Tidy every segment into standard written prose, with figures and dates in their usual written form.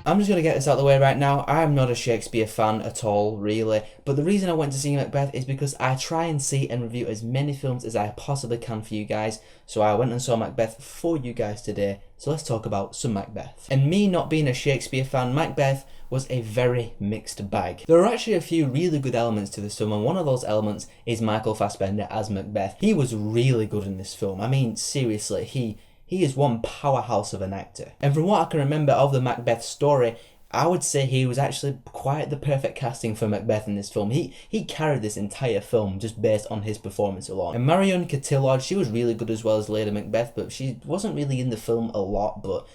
I'm just going to get this out of the way right now. I'm not a Shakespeare fan at all, really. But the reason I went to see Macbeth is because I try and see and review as many films as I possibly can for you guys. So I went and saw Macbeth for you guys today. So let's talk about some Macbeth. And me not being a Shakespeare fan, Macbeth was a very mixed bag. There are actually a few really good elements to this film, and one of those elements is Michael Fassbender as Macbeth. He was really good in this film. I mean, seriously, he is one powerhouse of an actor. And from what I can remember of the Macbeth story, I would say he was actually quite the perfect casting for Macbeth in this film. He carried this entire film just based on his performance alone. And Marion Cotillard, she was really good as well as Lady Macbeth, but she wasn't really in the film a lot, but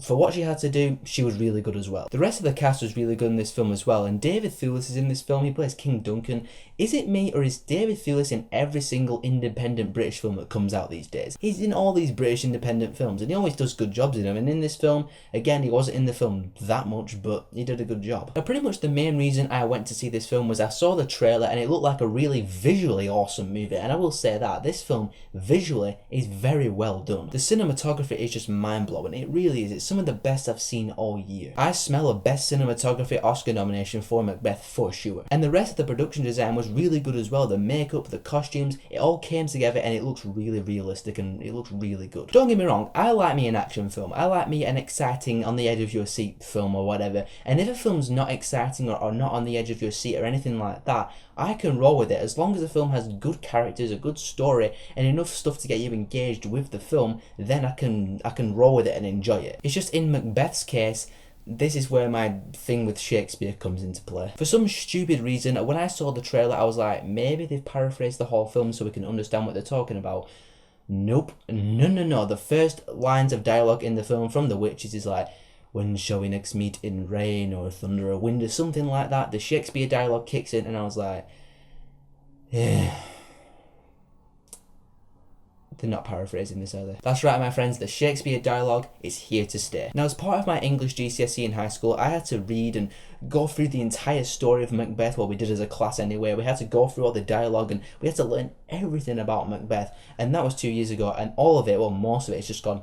for what she had to do, she was really good as well. The rest of the cast was really good in this film as well, and David Thewlis is in this film. He plays King Duncan. Is it me, or is David Thewlis in every single independent British film that comes out these days? He's in all these British independent films, and he always does good jobs in them, and in this film, again, he wasn't in the film that much, but he did a good job. Now, pretty much the main reason I went to see this film was I saw the trailer, and it looked like a really visually awesome movie, and I will say that, this film, visually, is very well done. The cinematography is just mind-blowing. It really is. It's some of the best I've seen all year. I smell a Best Cinematography Oscar nomination for Macbeth for sure. And the rest of the production design was really good as well. The makeup, the costumes, it all came together and it looks really realistic and it looks really good. Don't get me wrong, I like me an action film. I like me an exciting, on the edge of your seat film or whatever. And if a film's not exciting or not on the edge of your seat or anything like that, I can roll with it as long as the film has good characters, a good story, and enough stuff to get you engaged with the film. Then I can roll with it and enjoy it. It's just in Macbeth's case, this is where my thing with Shakespeare comes into play. For some stupid reason, when I saw the trailer, I was like, maybe they've paraphrased the whole film so we can understand what they're talking about. Nope. No. The first lines of dialogue in the film from the witches is like, when shall we next meet, in rain or thunder or wind, or something like that. The Shakespeare dialogue kicks in and I was like, yeah. They're not paraphrasing this, are they? That's right, my friends, the Shakespeare dialogue is here to stay. Now, as part of my English GCSE in high school, I had to read and go through the entire story of Macbeth, well, we did as a class anyway. We had to go through all the dialogue and we had to learn everything about Macbeth. And that was 2 years ago, and all of it, well, most of it, it's just gone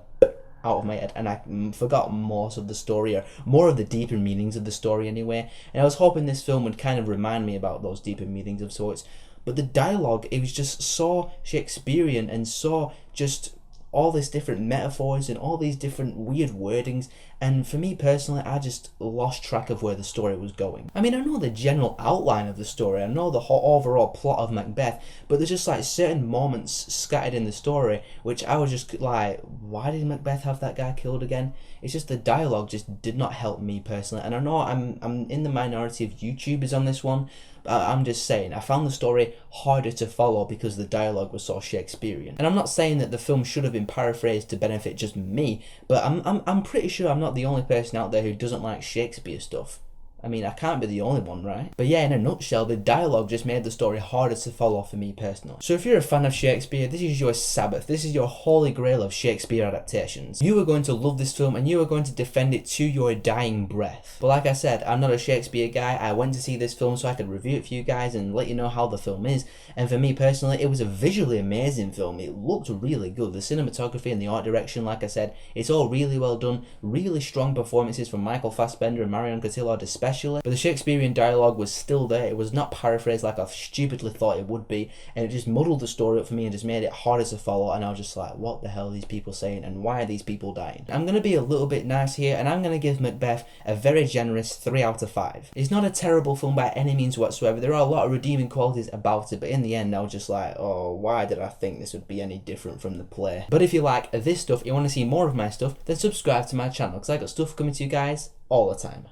out of my head, and I forgot most of the story, or more of the deeper meanings of the story anyway. And I was hoping this film would kind of remind me about those deeper meanings of sorts. But the dialogue, it was just so Shakespearean and so just all these different metaphors and all these different weird wordings, and for me personally, I just lost track of where the story was going. I mean, I know the general outline of the story, I know the whole overall plot of Macbeth, but there's just like certain moments scattered in the story which I was just like, why did Macbeth have that guy killed again? It's just the dialogue just did not help me personally, and I know I'm in the minority of YouTubers on this one. I'm just saying, I found the story harder to follow because the dialogue was so Shakespearean. And I'm not saying that the film should have been paraphrased to benefit just me, but I'm pretty sure I'm not the only person out there who doesn't like Shakespeare stuff. I mean, I can't be the only one, right? But yeah, in a nutshell, the dialogue just made the story harder to follow for me personally. So if you're a fan of Shakespeare, this is your Sabbath. This is your holy grail of Shakespeare adaptations. You are going to love this film and you are going to defend it to your dying breath. But like I said, I'm not a Shakespeare guy. I went to see this film so I could review it for you guys and let you know how the film is. And for me personally, it was a visually amazing film. It looked really good. The cinematography and the art direction, like I said, it's all really well done. Really strong performances from Michael Fassbender and Marion Cotillard especially. But the Shakespearean dialogue was still there. It was not paraphrased like I stupidly thought it would be, and it just muddled the story up for me and just made it harder to follow, and I was just like, what the hell are these people saying and why are these people dying? I'm going to be a little bit nice here and I'm going to give Macbeth a very generous 3 out of 5. It's not a terrible film by any means whatsoever. There are a lot of redeeming qualities about it, but in the end I was just like, oh, why did I think this would be any different from the play? But if you like this stuff, you want to see more of my stuff, then subscribe to my channel because I got stuff coming to you guys all the time.